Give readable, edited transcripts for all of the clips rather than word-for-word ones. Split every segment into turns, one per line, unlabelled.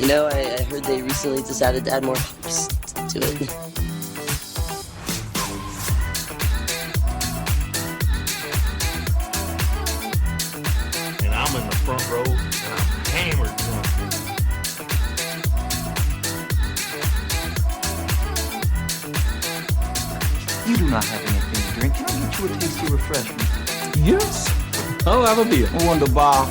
You know, I heard they recently decided to add more ships to it.
And I'm in the front row, and I'm hammered drunk.
You do not have anything to drink. Can I get you a tasty refreshment?
Yes. I'll have a beer.
Wunderbar.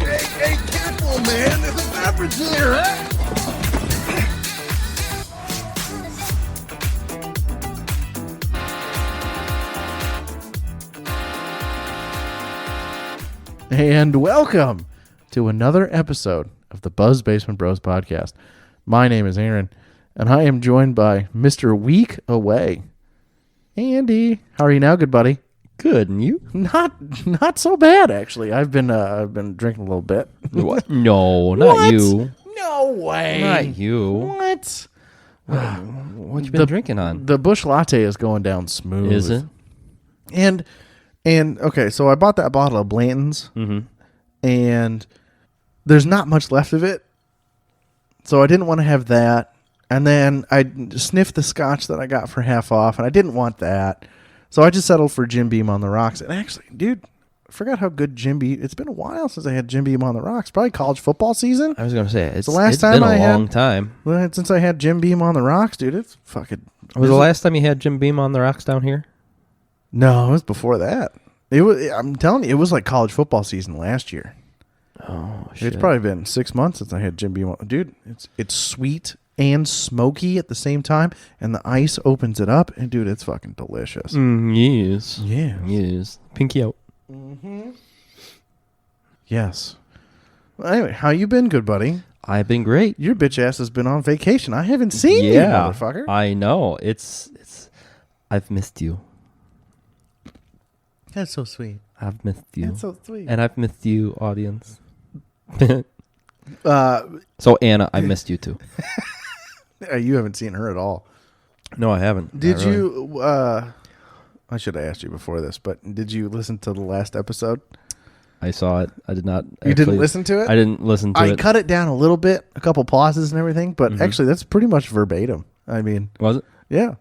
Hey, careful, man. There's a beverage here, huh?
And welcome to another episode of the Buzz Basement Bros podcast. My name is Aaron, and I am joined by Mr. Week Away, Andy. How are you now, good buddy?
Good, and you?
Not so bad, actually. I've been drinking a little bit.
What? No, not
What?
you.
No way.
Not you.
What?
What you been drinking on?
The Busch Latte is going down smooth.
Is it?
And okay, so I bought that bottle of Blanton's, and there's not much left of it, so I didn't want to have that. And then I sniffed the scotch that I got for half off, and I didn't want that, so I just settled for Jim Beam on the rocks. And actually, dude, I forgot how good Jim Beam. It's been a while since I had Jim Beam on the rocks. Probably college football season.
I was gonna say it's
the last
it's
time
been
I
a
had-
long time.
Well, since I had Jim Beam on the rocks, dude, it's fucking.
Was the last time you had Jim Beam on the rocks down here?
No, it was before that. It was. I'm telling you, it was like college football season last year.
Oh shit!
It's probably been 6 months since I had Jim Beam. Dude, it's sweet and smoky at the same time, and the ice opens it up, and dude, it's fucking delicious.
Yes.
Yeah.
Yes. Pinky out.
Yes. Well, anyway, how you been, good buddy?
I've been great.
Your bitch ass has been on vacation. I haven't seen you, motherfucker.
I know. It's. I've missed you.
That's so sweet.
I've missed you.
That's so sweet.
And I've missed you, audience.
Uh,
So Anna, I missed you too.
you haven't seen her at all.
No, I haven't.
Did
Not really.
you? I should have asked you before this, but did you listen to the last episode?
I saw it. I did not.
You didn't listen to it?
I didn't listen to
I
it.
cut it down a little bit, a couple pauses and everything, but actually that's pretty much verbatim. I mean,
Was it?
yeah.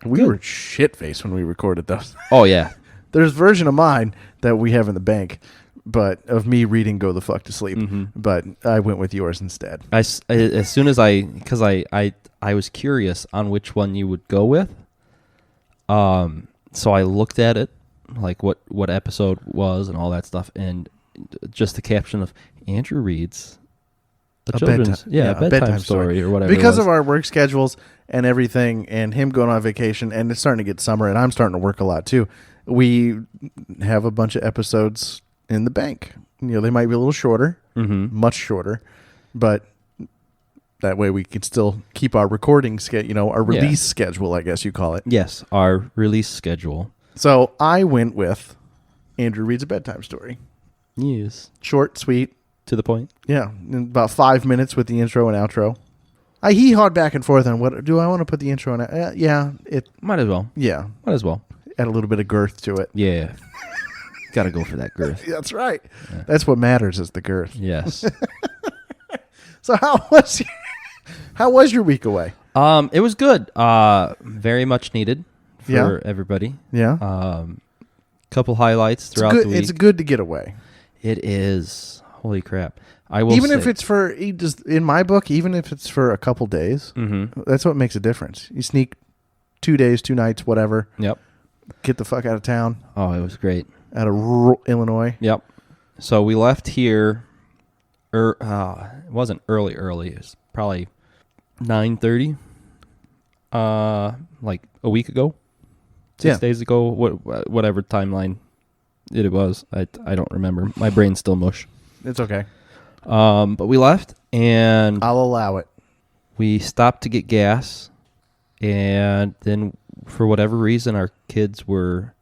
We
Good.
were shit-faced when we recorded those.
Oh yeah.
There's a version of mine that we have in the bank, but of me reading Go the Fuck to Sleep. But I went with yours instead.
As soon as because I was curious on which one you would go with. So I looked at it, like what episode was and all that stuff, and just the caption of Andrew reads a children's bedtime story or whatever.
Because
it was.
of our work schedules and everything, and him going on vacation, and it's starting to get summer, and I'm starting to work a lot too. We have a bunch of episodes in the bank. You know, they might be a little shorter, much shorter, but that way we can still keep our recording schedule, our release schedule, I guess you call it.
Yes, our release schedule.
So I went with Andrew Reads a Bedtime Story.
Yes,
Short, sweet.
to the point.
Yeah, in about 5 minutes with the intro and outro. I hee-hawed back and forth on what do I want to put the intro in.
Might as well.
Yeah,
Might as well.
add a little bit of girth to it.
Yeah. Got to go for that girth.
That's right. That's what matters is the girth.
Yes.
So how was your week away?
It was good. Very much needed for
Yeah.
everybody.
Yeah,
Couple highlights
it's
throughout
good.
the week.
It's good to get away,
It is. Holy crap. I will
even
say,
if it's for just in my book. Even if it's for a couple days, that's what makes a difference. You sneak 2 days, 2 nights, whatever.
Yep.
Get the fuck out of town,
Oh, it was great.
out of rural Illinois.
Yep. So we left here. It wasn't early. It was probably 9:30. Like a week ago, 6 days ago, whatever timeline it was. I don't remember. My brain's still mush.
It's okay.
But we left and
I'll allow it.
we stopped to get gas, and then for whatever reason, our kids were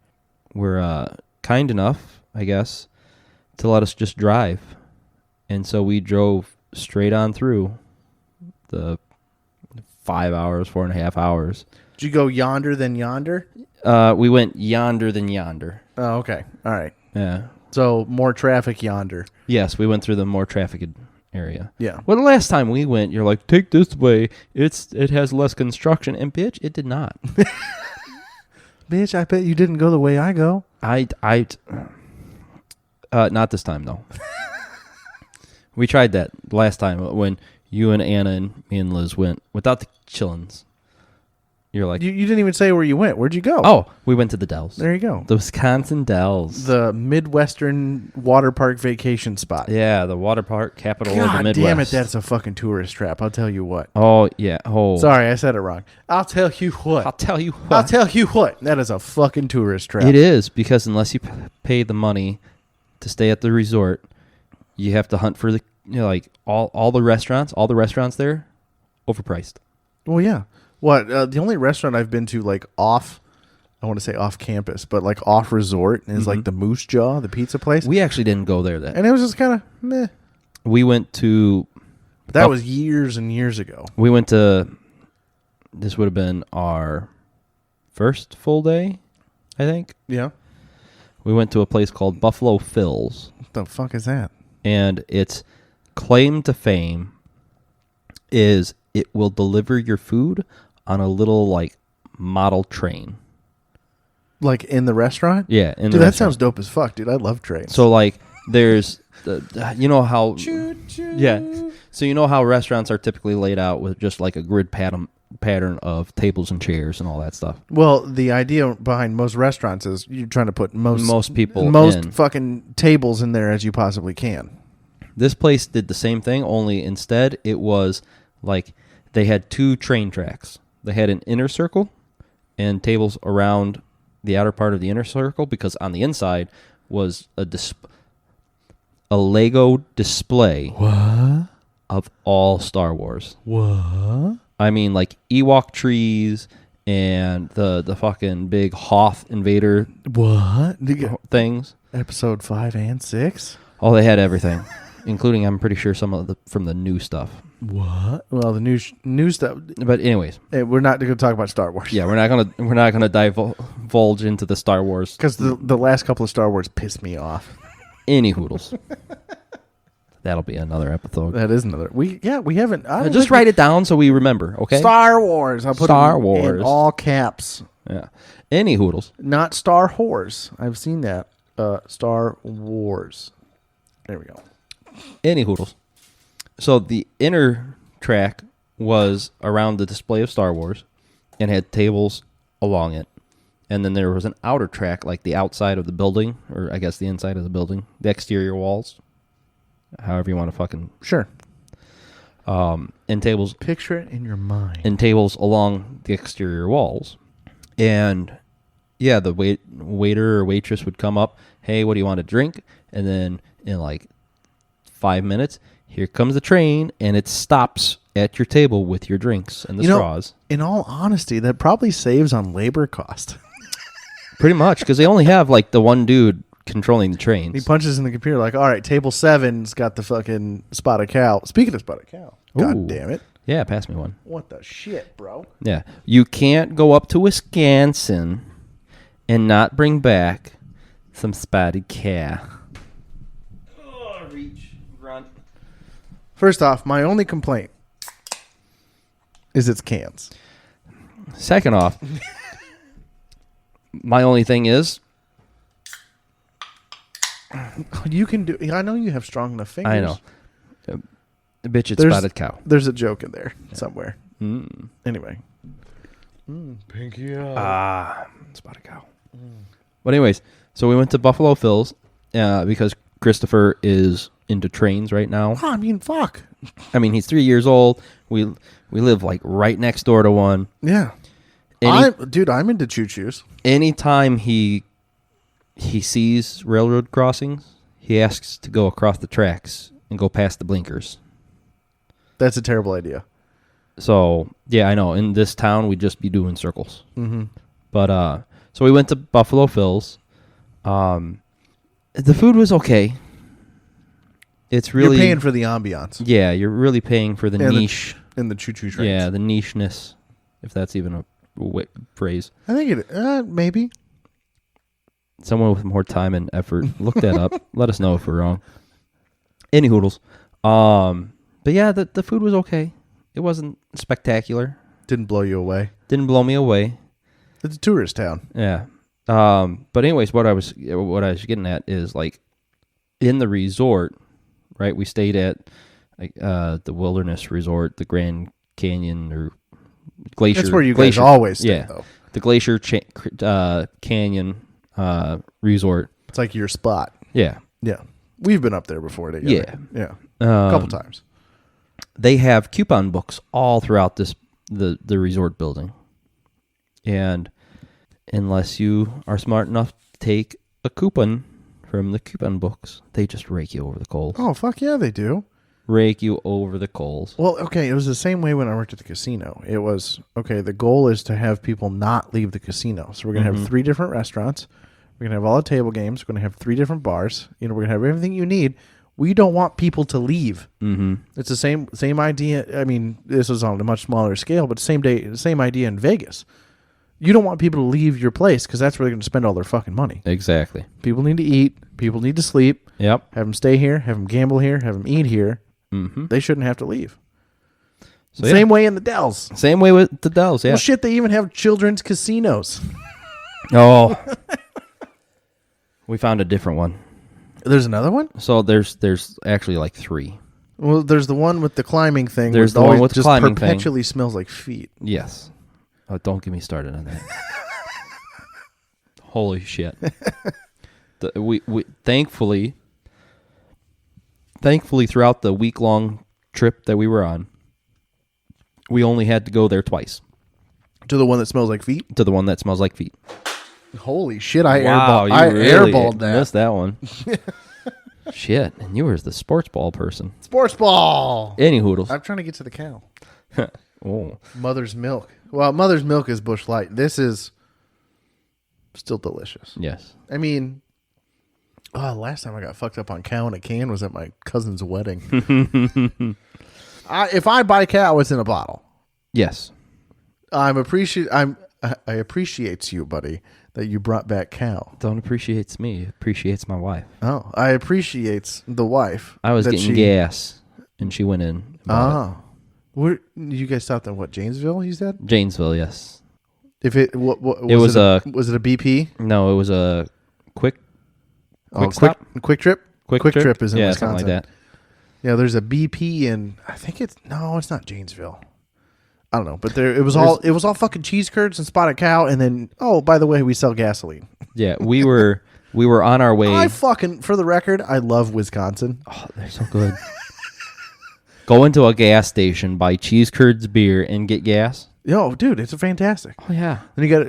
kind enough, I guess, to let us just drive. And so we drove straight on through the 5 hours, 4.5 hours.
Did you go yonder then yonder?
We went yonder than yonder.
Oh, okay. All right.
Yeah.
So more traffic yonder.
Yes, we went through the more trafficked area.
Yeah.
Well, the last time we went, you're like, take this way. It has less construction, and bitch, it did not.
Bitch, I bet you didn't go the way I go.
Not this time though. We tried that last time when you and Anna and me and Liz went without the chillins. You're like,
You didn't even say where you went. Where'd you go?
oh, we went to the Dells.
There you go.
The Wisconsin Dells.
The Midwestern water park vacation spot.
Yeah, the water park capital of the
God
Midwest.
damn it, that's a fucking tourist trap. I'll tell you what.
Oh, yeah. Oh.
Sorry, I said it wrong. I'll tell you what.
I'll tell you what.
I'll tell you what. That is a fucking tourist trap.
It is, because unless you pay the money to stay at the resort, you have to hunt for the, like all the restaurants there, overpriced.
Well, yeah. What? The only restaurant I've been to, like, I want to say off campus, but like off resort is like the Moose Jaw, the pizza place.
We actually didn't go there then.
And it was just kind of meh.
We went to,
But that was years and years ago.
this would have been our first full day, I think.
Yeah.
We went to a place called Buffalo Phil's.
What the fuck is that?
And its claim to fame is it will deliver your food on a little, like, model train.
Like in the restaurant?
Yeah. In
Dude,
the
that
restaurant.
sounds dope as fuck, dude. I love trains.
So, like, there's, you know how... Yeah. So you know how restaurants are typically laid out with just, like, a grid pattern of tables and chairs and all that stuff.
Well, the idea behind most restaurants is you're trying to put most
people in.
fucking tables in there as you possibly can.
This place did the same thing, only instead it was, like, they had two train tracks. They had an inner circle and tables around the outer part of the inner circle, because on the inside was a Lego display of all Star Wars.
What?
I mean, like Ewok trees and the fucking big Hoth invader
What?
things.
Episode 5 and 6?
Oh, they had everything, including, I'm pretty sure, some of the from the new stuff.
What? Well, the new stuff.
But anyways,
We're not going to talk about Star Wars.
yeah, we're not gonna divulge into the Star Wars.
Because the last couple of Star Wars pissed me off.
Any hoodles. That'll be another episode.
That is another. We haven't.
Just write it down so we remember, okay?
Star Wars. I'll put
Star
it in
Wars.
all caps.
Yeah. Any hoodles.
Not Star Whores. I've seen that. Star Wars. There we go.
Any hoodles. So the inner track was around the display of Star Wars and had tables along it. And then there was an outer track, like the outside of the building, or I guess the inside of the building, the exterior walls, however you want to fucking...
Sure.
And tables...
Picture it in your mind.
And tables along the exterior walls. And, yeah, the waiter or waitress would come up, hey, what do you want to drink? And then in, like, 5 minutes, here comes the train, and it stops at your table with your drinks and the straws.
In all honesty, that probably saves on labor cost.
Pretty much, because they only have, like, the one dude controlling the trains.
He punches in the computer like, all right, table 7's got the fucking spotted cow. Speaking of spotted cow. God
Ooh.
damn it.
Yeah, pass me one.
What the shit, bro?
Yeah. You can't go up to Wisconsin and not bring back some spotted cow. Oh, reach, grunt.
First off, my only complaint is its cans.
Second off, my only thing is,
You can do... I know you have strong enough fingers.
I know. Bitch, it's
There's-
spotted cow.
There's a joke in there somewhere.
Mm.
Anyway. Pinky out.
Spotted cow. But anyways, so we went to Buffalo Phil's because Christopher is into trains right now.
Oh, I mean, fuck.
I mean, he's 3 years old. We live like right next door to one.
Yeah. I'm into choo-choos.
Anytime he sees railroad crossings, he asks to go across the tracks and go past the blinkers.
That's a terrible idea.
So, yeah, I know. In this town, we'd just be doing circles.
Mm-hmm.
But, so we went to Buffalo Phil's. The food was okay. It's really...
You're paying for the ambiance.
Yeah, you're really paying for the niche.
In the choo-choo trains.
Yeah, the nicheness, if that's even a phrase.
I think it... maybe.
Someone with more time and effort, look that up. Let us know if we're wrong. Any hoodles. But yeah, the food was okay. It wasn't spectacular.
Didn't blow you away.
Didn't blow me away.
It's a tourist town.
Yeah. But anyways, what I was getting at is like in the resort, right? We stayed at the Wilderness Resort, the Grand Canyon or Glacier.
That's where you guys always stay, though.
The Glacier Canyon Resort.
It's like your spot.
Yeah.
Yeah. We've been up there before together. Yeah. A couple times.
They have coupon books all throughout the resort building. And unless you are smart enough to take a coupon from the coupon books, they just rake you over the coals.
Oh, fuck yeah, they do.
Rake you over the coals.
Well, okay, it was the same way when I worked at the casino. It was, okay, the goal is to have people not leave the casino. So we're going to have 3 different restaurants. We're going to have all the table games. We're going to have 3 different bars. We're going to have everything you need. We don't want people to leave. Mm-hmm. It's the same idea. I mean, this is on a much smaller scale, but same idea in Vegas. You don't want people to leave your place because that's where they're going to spend all their fucking money.
Exactly.
People need to eat. People need to sleep.
Yep.
Have them stay here. Have them gamble here. Have them eat here.
Mm-hmm.
They shouldn't have to leave.
So,
same way in the Dells.
Same way with the Dells, yeah.
Well, shit, they even have children's casinos.
Oh. We found a different one.
There's another one?
So there's actually like 3.
Well, there's the one with the climbing thing.
There's the one with the climbing thing.
Perpetually smells like feet.
Yes. Oh, don't get me started on that. Holy shit. We thankfully throughout the week-long trip that we were on, we only had to go there twice.
To the one that smells like feet?
To the one that smells like feet.
Holy shit, I
really
airballed that.
Missed that one. Shit, and you were the sports ball person.
Sports ball!
Any hoodles.
I'm trying to get to the cow.
Oh.
Mother's milk. Well, Mother's milk is Busch Light. This is still delicious.
Yes.
I mean, last time I got fucked up on cow in a can was at my cousin's wedding. If I buy cow, it's in a bottle.
Yes.
I appreciate you, buddy, that you brought back cow.
Don't appreciates me. Appreciates my wife.
Oh, I appreciates the wife.
I was getting gas, and she went in.
Where you guys stopped in? What, Janesville? You said
Janesville. Yes.
If it what
was
was it a BP?
No, it was a quick
stop? Quick trip.
Quick
trip is in Wisconsin.
Something like that.
Yeah, there's a BP in. I think it's not Janesville. I don't know, but it was all fucking cheese curds and spotted cow, and then by the way, we sell gasoline.
Yeah, we were on our way.
For the record, I love Wisconsin.
Oh, they're so good. Go into a gas station, buy cheese curds, beer, and get gas.
Yo, dude, it's fantastic.
Oh yeah.
Then you got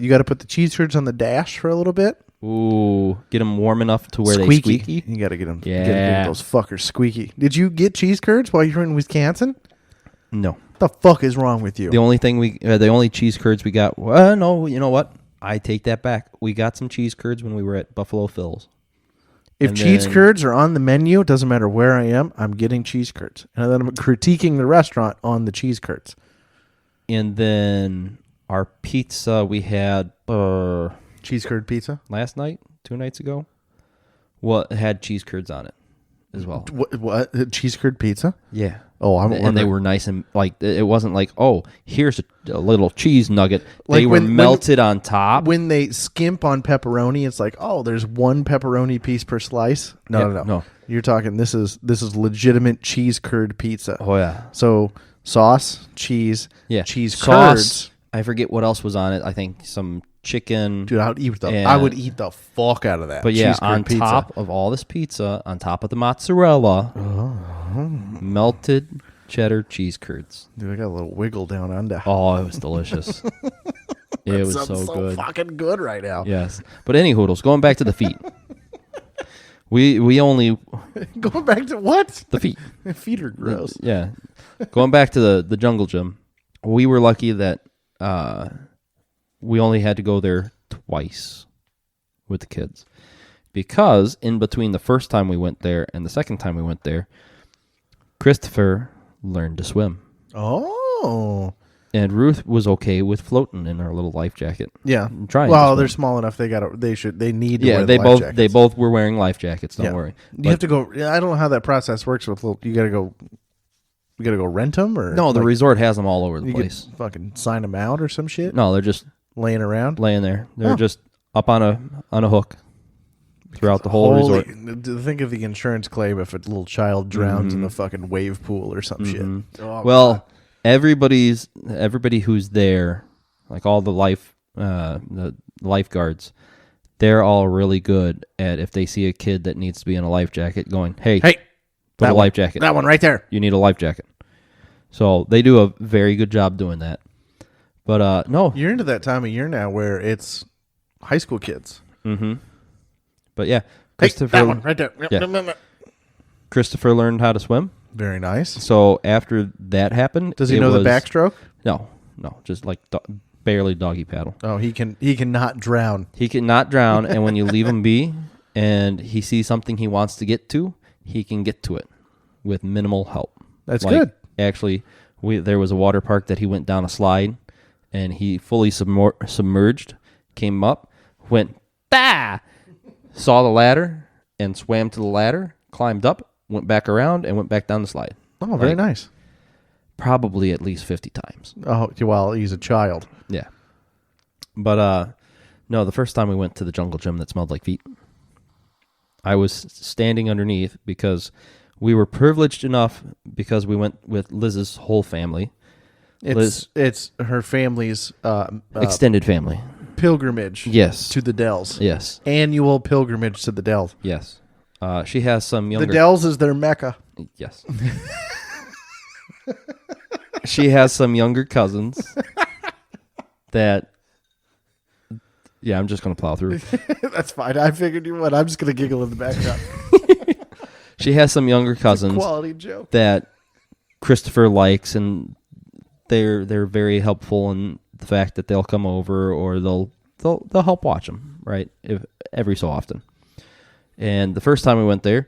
you got to put the cheese curds on the dash for a little bit.
Ooh, get them warm enough to where they squeaky.
You got to get them.
Yeah,
get those fuckers squeaky. Did you get cheese curds while you were in Wisconsin?
No.
What the fuck is wrong with you?
The only cheese curds we got. No, you know what? I take that back. We got some cheese curds when we were at Buffalo Phil's.
If cheese curds are on the menu, it doesn't matter where I am, I'm getting cheese curds. And then I'm critiquing the restaurant on the cheese curds.
And then our pizza we had
cheese curd pizza
last night, 2 nights ago. Well, it had cheese curds on it as well.
What? Cheese curd pizza?
Yeah.
Oh,
and they were nice and like it wasn't like here's a little cheese nugget.
Like
they were melted on top.
When they skimp on pepperoni, it's like there's one pepperoni piece per slice. No. You're talking this is legitimate cheese curd pizza.
Oh yeah.
So sauce, cheese, cheese curds.
I forget what else was on it. I think some chicken.
Dude, I would eat the fuck out of that.
But yeah, on top of all this pizza, on top of the mozzarella, melted cheddar cheese curds.
Dude, I got a little wiggle down under.
Oh, it was delicious. It was so good.
Fucking good right now.
Yes. But any hoodles, going back to the feet. We only
going back to what?
The feet.
Feet are gross.
Yeah. Going back to the jungle gym. We were lucky that we only had to go there twice with the kids. Because in between the first time we went there and the second time we went there, Christopher learned to swim.
Oh.
And Ruth was okay with floating in her little life jacket.
Yeah.
Trying.
Well,
to
they're
swim.
small enough. They need to
Yeah,
wear
they
the life
both
jackets.
they both were wearing life jackets. Don't
Yeah.
worry.
You have to go. I don't know how that process works with little. You got to go. You got to go rent them or
No, the
like,
resort has them all over the
you
place.
could fucking sign them out or some shit.
No, they're just
Laying around.
laying there. They're
Oh.
just up on a hook throughout the whole
Holy,
resort.
think of the insurance claim if a little child drowns in the fucking wave pool or some shit. Oh,
Well,
God.
everybody who's there, like all the the lifeguards, they're all really good at if they see a kid that needs to be in a life jacket, going, "Hey,
Hey,
put a
one-
life jacket.
that one right there.
You need a life jacket." So they do a very good job doing that. But no,
You're into that time of year now where it's high school kids.
but yeah,
Hey, that one right there.
Yeah. Christopher learned how to swim.
Very nice.
So after that happened,
Does he
it
know the
was-
backstroke?
No, just like barely doggy paddle.
Oh, he cannot drown.
He cannot drown, and when you leave him be, and he sees something he wants to get to, he can get to it with minimal help.
That's
Like,
good.
Actually, there was a water park that he went down a slide, and he fully submerged, came up, went, bah! Saw the ladder, and swam to the ladder, climbed up, went back around, and went back down the slide.
Oh, very nice.
Probably at least 50 times.
Oh, well, he's a child.
Yeah. But, no, the first time we went to the jungle gym that smelled like feet, I was standing underneath because we were privileged enough because we went with Liz's whole family.
It's her family's
Extended family.
pilgrimage.
Yes.
To the Dells.
Yes.
Annual pilgrimage to the Dells.
Yes. She has some younger...
The Dells is their mecca.
Yes. She has some younger cousins that... Yeah, I'm just going to plow through.
That's fine. I figured you would. I'm just going to giggle in the background.
She has some younger cousins
Quality joke.
that Christopher likes, and they're very helpful in the fact that they'll come over or they'll help watch him, right? Every so often. And the first time we went there,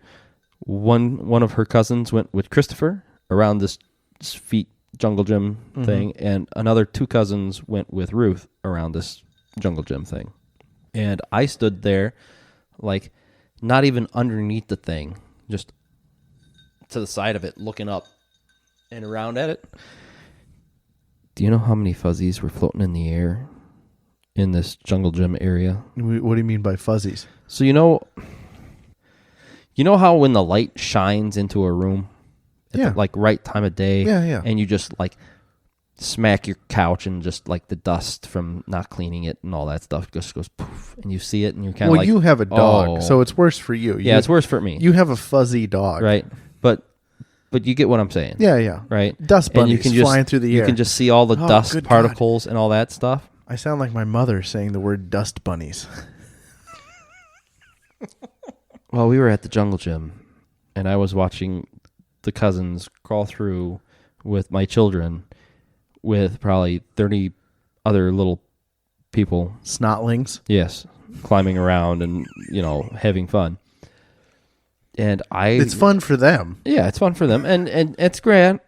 one of her cousins went with Christopher around this feet jungle gym thing, and another two cousins went with Ruth around this jungle gym thing. And I stood there, like, not even underneath the thing, just to the side of it, looking up and around at it. Do you know how many fuzzies were floating in the air in this jungle gym area?
What do you mean by fuzzies?
So you know how when the light shines into a room at
Yeah.
the, like, right time of day,
Yeah.
and you just like smack your couch and just like the dust from not cleaning it and all that stuff just goes poof, and you see it and you're kind of
Well,
like,
you have a dog,
oh.
so it's worse for you.
Yeah, it's worse for me.
You have a fuzzy dog.
Right. But you get what I'm saying.
Yeah.
Right.
Dust
And you
bunnies
can just,
flying through the
You
air.
can just see all the
Oh,
dust
good God.
particles and all that stuff.
I sound like my mother saying the word dust bunnies.
Well, we were at the jungle gym, and I was watching the cousins crawl through with my children, with probably 30 other little people.
Snotlings.
Yes, climbing around and having fun. And
It's fun for them.
Yeah, it's fun for them, and it's great.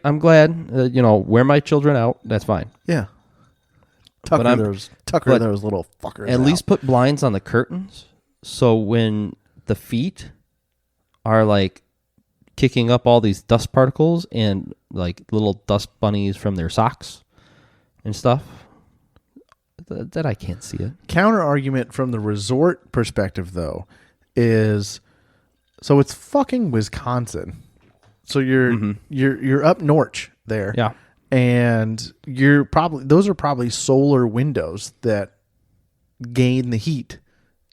I'm glad. Wear my children out. That's fine.
Yeah.
But
Tucker those little fuckers.
At
out.
least put blinds on the curtains, so when the feet are like kicking up all these dust particles and like little dust bunnies from their socks and stuff, that I can't see it.
Counter argument from the resort perspective, though, is so it's fucking Wisconsin. So you're up north there.
Yeah.
And those are probably solar windows that gain the heat,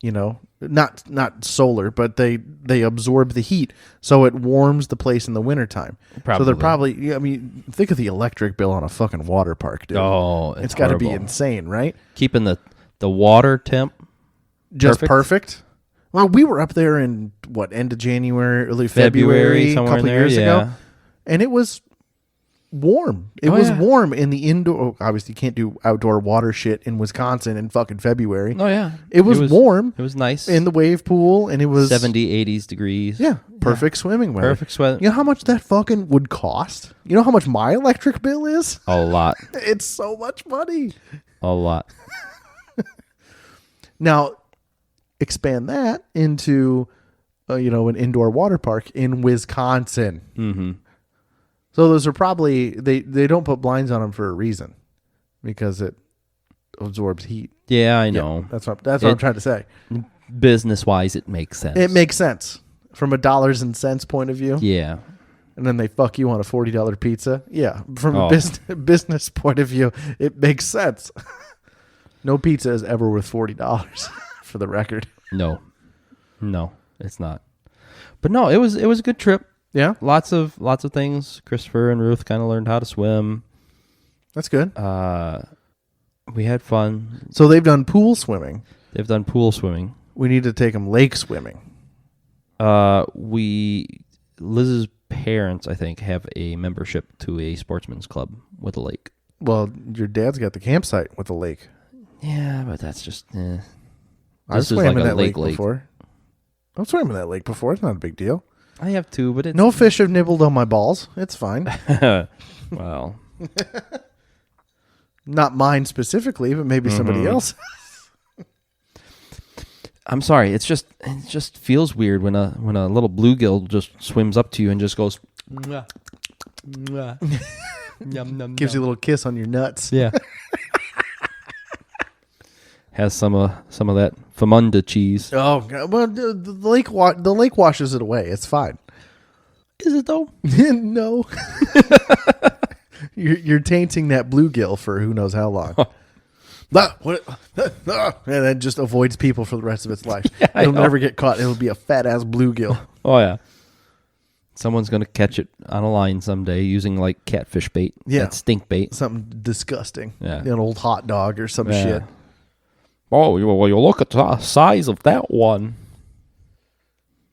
not solar, but they absorb the heat. So it warms the place in the wintertime. So they're probably, think of the electric bill on a fucking water park, dude.
Oh,
it's got to be
horrible.
insane, right?
Keeping the water temp
Just perfect. Well, we were up there in end of January, early February, a
somewhere
couple
in there,
years
yeah.
ago. And it was warm. It
Oh,
was
yeah.
warm in the indoor. Obviously, you can't do outdoor water shit in Wisconsin in fucking February.
Oh yeah,
It was warm
It was nice
in the wave pool, and it was
70, 80s degrees.
Yeah, perfect swimming weather.
Perfect sweat.
You know how much that fucking would cost? You know how much my electric bill is?
A lot,
It's so much money.
a lot.
Now, expand that into, an indoor water park in Wisconsin.
Mm-hmm.
So those are probably they don't put blinds on them for a reason, because it absorbs heat.
Yeah, I know.
That's what I'm trying to say.
Business wise, it makes sense.
It makes sense from a dollars and cents point of view.
Yeah.
And then they fuck you on a $40 pizza. Yeah, from a
Oh.
business point of view, it makes sense. No pizza is ever worth $40, for the record.
No, it's not. But no, it was a good trip.
Yeah,
Lots of things. Christopher and Ruth kind of learned how to swim.
that's good.
We had fun.
So they've done pool swimming.
They've done pool swimming.
We need to take them lake swimming.
Liz's parents, I think, have a membership to a sportsman's club with a lake.
Well, your dad's got the campsite with a lake.
Yeah, but that's just.
I've
This is
swam
like
in
a
that lake
lake.
before. I've swam in that lake before. It's not a big deal.
I have two, but it's
No fish have nibbled on my balls. It's fine.
well.
Not mine specifically, but maybe somebody else.
I'm sorry. It just feels weird when a little bluegill just swims up to you and just goes. Mwah, mwah. Yum, yum,
Gives you a little kiss on your nuts.
Yeah. Has some of that Famunda cheese.
Oh, God. Well, the lake washes it away. It's fine.
Is it though?
No. You're tainting that bluegill for who knows how long. And then just avoids people for the rest of its life.
I
It'll
know.
never get caught. It'll be a fat ass bluegill.
Oh yeah. Someone's gonna catch it on a line someday using like catfish bait.
Yeah.
That stink bait.
Something disgusting.
Yeah.
An old hot dog or some
Yeah.
shit.
Oh, well, you look at the size of that one.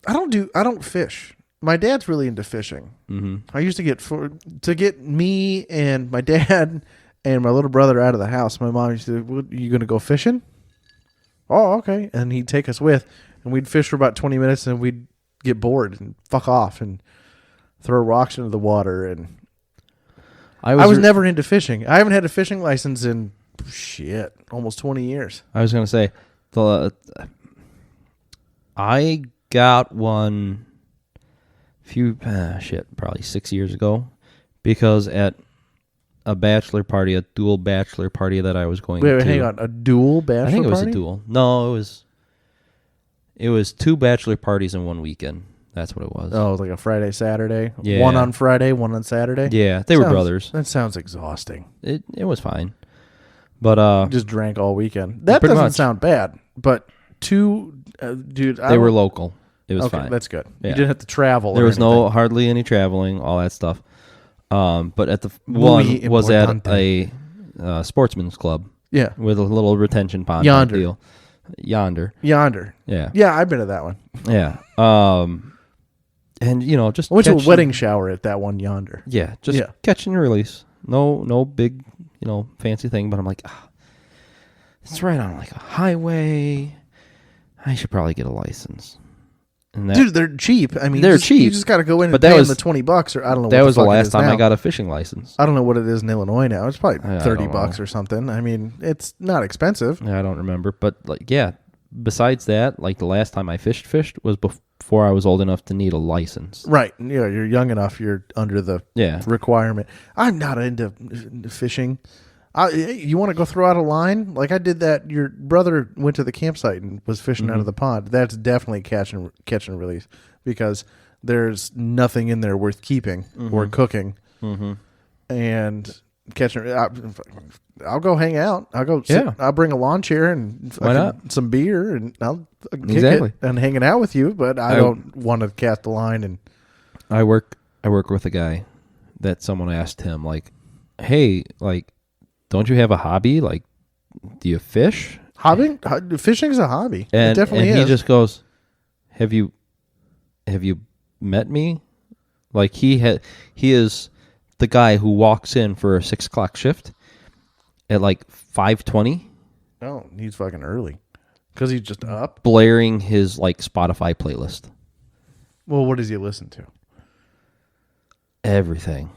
I don't fish. My dad's really into fishing. Mm-hmm. I used to get me and my dad and my little brother out of the house. My mom used to, you going to go fishing? Oh, okay. And he'd take us with, and we'd fish for about 20 minutes, and we'd get bored and fuck off and throw rocks into the water. And I was never into fishing. I haven't had a fishing license in almost 20 years.
I was gonna say, I got one probably 6 years ago, because at a dual bachelor party that I was going to.
Wait, hang on. A dual bachelor party?
I think it was a dual. No, it was two bachelor parties in one weekend. That's what it was.
Oh, like a Friday, Saturday?
Yeah.
One on Friday, one on Saturday?
Yeah, they were brothers.
That sounds exhausting.
It was fine. But
Just drank all weekend. That
Pretty
doesn't
much.
sound bad. But dude,
they were local. It was
okay,
fine.
that's good.
Yeah.
You didn't have to travel.
There
or
was
anything.
hardly any traveling, all that stuff. But at the
Muy
one was at
importante.
a sportsman's club
Yeah.
with a little retention pond type
Yonder.
deal. Yonder.
Yeah, I've been to that one.
Yeah. And just
I went to a
catching-
wedding shower at that one Yonder.
Yeah, just
Yeah.
catch and release. No big, fancy thing. But I'm like, it's right on like a highway. I should probably get a license. And that,
Dude, they're cheap. I mean,
They're
You
cheap.
just got to go in
But
and
that
pay
was-
them the $20, or I don't know.
that
what
was the
fuck it
last
is
time
now.
I got a fishing license.
I don't know what it is in Illinois now. It's probably
I
$30
don't know.
or something. I mean, it's not expensive.
Yeah, I don't remember, but besides that, like the last time I fished was before I was old enough to need a license.
Right. Yeah, you're young enough. You're under the
Yeah.
requirement. I'm not into fishing. You want to go throw out a line? Like I did that. Your brother went to the campsite and was fishing out of the pond. That's definitely catch and release, because there's nothing in there worth keeping or cooking. Mm-hmm. And I'll go hang out. I'll go sit.
Yeah.
I'll bring a lawn chair and
Why not?
some beer, and I'll kick
Exactly.
it and hanging out with you. But I don't want to cast a line. And
I work with a guy that someone asked him, like, hey, like, don't you have a hobby? Like, do you fish?
fishing is a hobby.
And
it definitely
and
is.
he just goes, have you met me? Like he is the guy who walks in for a 6 o'clock shift at like 5:20,
Oh, he's fucking early. Because he's just up?
blaring his like Spotify playlist.
Well, what does he listen to?
Everything.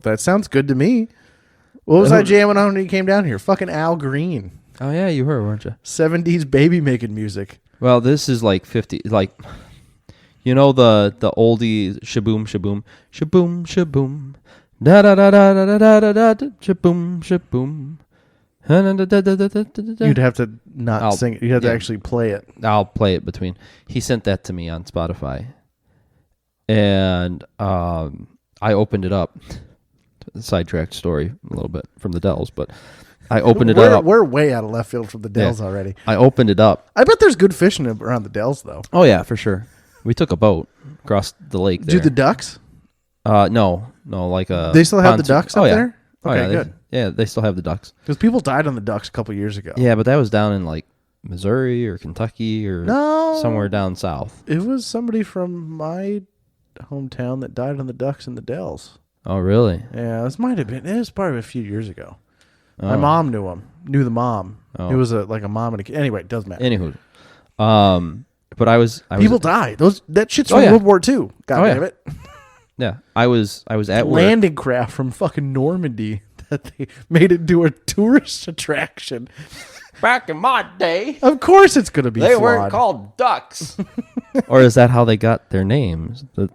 That sounds good to me. What was I jamming on when he came down here? Fucking Al Green.
Oh yeah, you were, weren't you?
70s baby making music.
Well, this is like 50, like, you know, the oldie shaboom shaboom shaboom shaboom da da da da da da da da shaboom shaboom.
You'd have to not
I'll-
sing it. You'd have
yeah.
to actually play it.
I'll play it between. He sent that to me on Spotify, and I opened it up. Sidetracked story a little bit from the Dells, but I opened it up.
We're way out of left field from the Dells already.
I opened it up.
I bet there's good fishing around the Dells, though.
Oh yeah, for sure. We took a boat across the lake there.
Do the ducks?
No, like a.
They still have the
pontoon-
ducks up
yeah.
there?
Oh,
Okay,
yeah,
good.
They still have the ducks.
Because people died on the ducks a couple years ago.
Yeah, but that was down in like Missouri or Kentucky or
No.
somewhere down south.
It was somebody from my hometown that died on the ducks in the Dells.
Oh, really?
Yeah, this might have been. It was probably a few years ago. My
Oh.
mom knew the mom.
Oh.
It was like a mom and a kid. Anyway, it doesn't matter.
Anywho, but I was
People die. That shit's
Oh,
from
yeah.
World War II. God
Oh, yeah.
damn it.
Yeah, I was at work.
Landing craft from fucking Normandy that they made it do a tourist attraction.
Back in my day,
Of course it's going to be flawed.
called ducks. Or is that how they got their names? The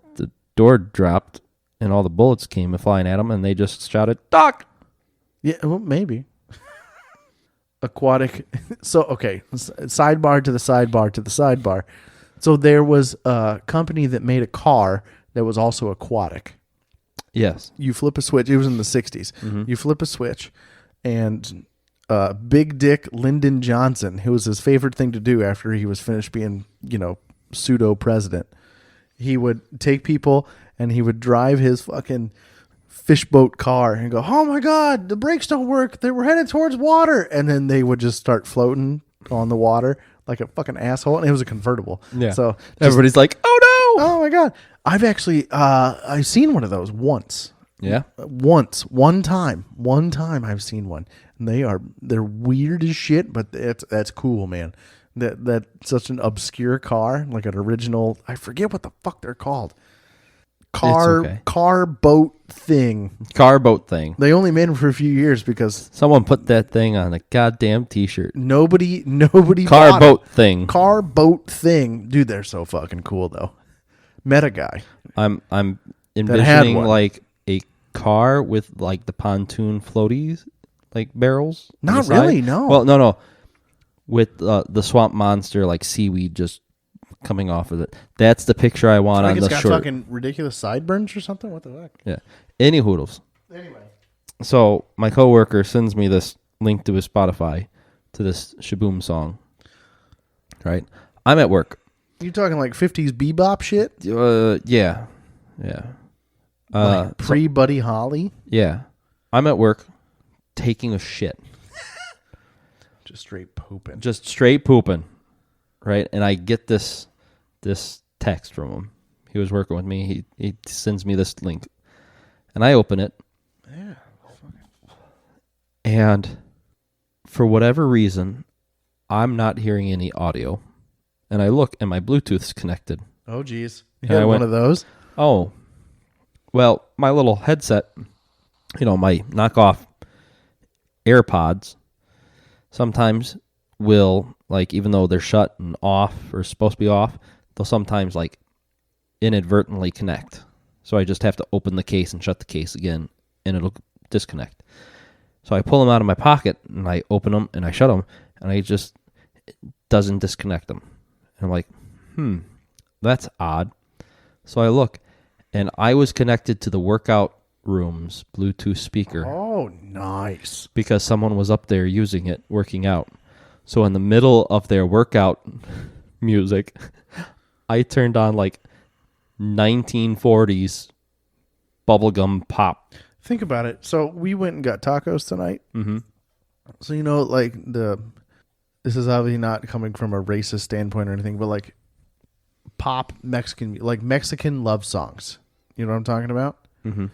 door dropped and all the bullets came flying at them, and they just shouted "duck."
Yeah, well, maybe. Aquatic. So, okay. Sidebar to the sidebar to the sidebar. So there was a company that made a car that was also aquatic.
Yes.
You flip a switch. It was in the 60s. You flip a switch, and Big Dick Lyndon Johnson, who was his favorite thing to do after he was finished being, pseudo president, he would take people and he would drive his fucking fishboat car and go, "Oh my God, the brakes don't work. We're headed towards water." And then they would just start floating on the water like a fucking asshole. And it was a convertible.
Yeah.
So just-
Everybody's like, "Oh no!"
oh my God. I've actually, I've seen one of those once.
Yeah.
One time I've seen one, and they're weird as shit, but that's cool, man. That's such an obscure car, like an original. I forget what the fuck they're called.
okay.
Car boat thing.
Car boat thing.
They only made them for a few years because
Someone put that thing on a goddamn t-shirt.
nobody
Car
bought
boat
it.
thing.
Car boat thing, dude. They're so fucking cool though. Met a guy.
I'm
had
envisioning
one.
like a car with like the pontoon floaties, like barrels. on
Not
the side.
really, no.
Well, no. With the swamp monster like seaweed just coming off of it. That's the picture I want
Like
on
it's
the
got
short.
fucking ridiculous sideburns or something. What the fuck?
Yeah. Any hoodles.
Anyway.
So my coworker sends me this link to his Spotify to this Shaboom song. Right. I'm at work.
You talking like 50s bebop shit?
Yeah.
Like pre-Buddy Holly?
Yeah. I'm at work taking a shit.
Just straight pooping.
Just straight pooping. Right? And I get this text from him. He was working with me. He sends me this link. And I open it.
Yeah.
And for whatever reason, I'm not hearing any audio. And I look and my Bluetooth's connected.
Oh, geez. You
And I
had
went-
one of those?
Oh, well, my little headset, my knockoff AirPods, sometimes will, like, even though they're shut and off or supposed to be off, they'll sometimes, like, inadvertently connect. So I just have to open the case and shut the case again, and it'll disconnect. So I pull them out of my pocket, and I open them, and I shut them, and it doesn't disconnect them. And I'm like, that's odd. So I look, and I was connected to the workout room's Bluetooth speaker
Oh, nice.
because someone was up there using it, working out. So in the middle of their workout music, I turned on like 1940s bubblegum pop.
Think about it. So we went and got tacos tonight.
Mm-hmm.
So, this is obviously not coming from a racist standpoint or anything, but like pop Mexican, like Mexican love songs. You know what I'm talking about?
Mm-hmm.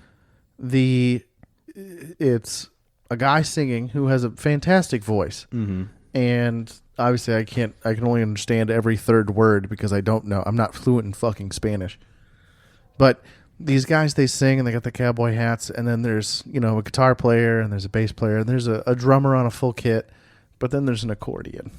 it's a guy singing who has a fantastic voice.
Mm-hmm.
And obviously I can only understand every third word because I don't know. I'm not fluent in fucking Spanish. But these guys, they sing and they got the cowboy hats, and then there's, a guitar player and there's a bass player and there's a drummer on a full kit, but then there's an accordion.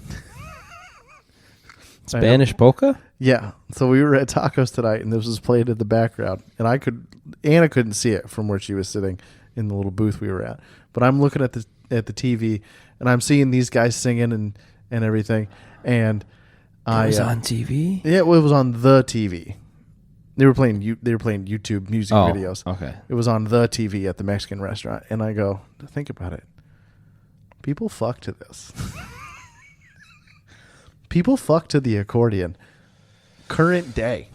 Spanish polka?
Yeah. So we were at Tacos tonight, and this was played in the background, and Anna couldn't see it from where she was sitting in the little booth we were at. But I'm looking at the TV, and I'm seeing these guys singing and everything, and
It was on TV?
Yeah, well, it was on the TV. They were playing YouTube music videos.
Okay.
It was on the TV at the Mexican restaurant, and I go, think about it. People fuck to this. People fuck to the accordion. Current day.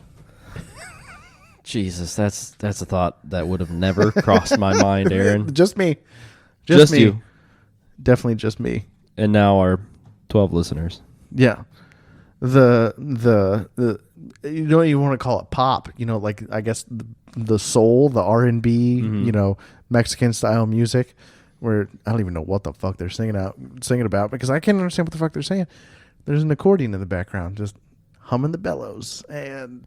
Jesus, that's a thought that would have never crossed my mind, Aaron.
Just me.
Just
me.
you.
Definitely just me.
And now our 12 listeners.
Yeah. The you don't even want to call it pop, like I guess the soul, the R&B, Mexican style music, where I don't even know what the fuck they're singing about because I can't understand what the fuck they're saying. There's an accordion in the background just humming the bellows, and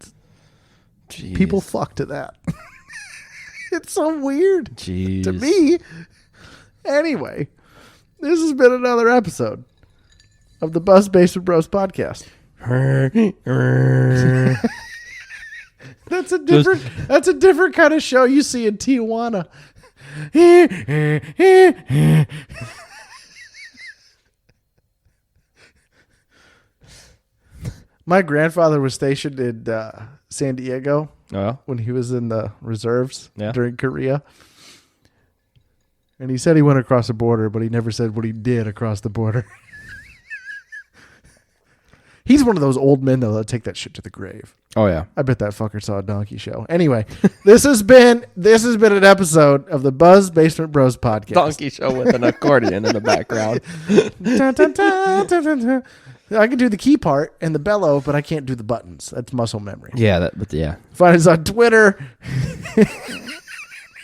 Jeez.
people fuck to that. It's so weird
Jeez.
to me. Anyway, this has been another episode of the Buzz Basement Bros podcast. That's a different kind of show you see in Tijuana. My grandfather was stationed in San Diego when he was in the reserves during Korea. And he said he went across the border, but he never said what he did across the border. He's one of those old men, though, that take that shit to the grave.
Oh, yeah.
I bet that fucker saw a donkey show. Anyway, this has been an episode of the Buzz Basement Bros podcast.
Donkey show with an accordion in the background.
Dun, dun, dun, dun, dun, dun. I can do the key part and the bellow, but I can't do the buttons. That's muscle memory.
Yeah, but yeah.
Find us on Twitter,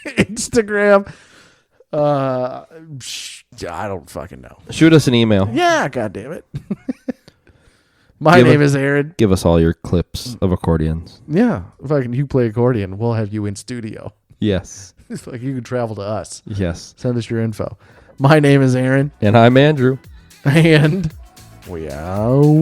Instagram. I don't fucking know.
Shoot us an email.
Yeah, God damn it. My name is Aaron.
Give us all your clips of accordions.
Yeah, you play accordion, we'll have you in studio.
Yes.
It's like you can travel to us.
Yes.
Send us your info. My name is Aaron.
And I'm Andrew.
And we out.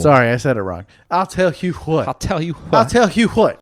Sorry, I said it wrong. I'll tell you what.
I'll tell you what.
I'll tell you what.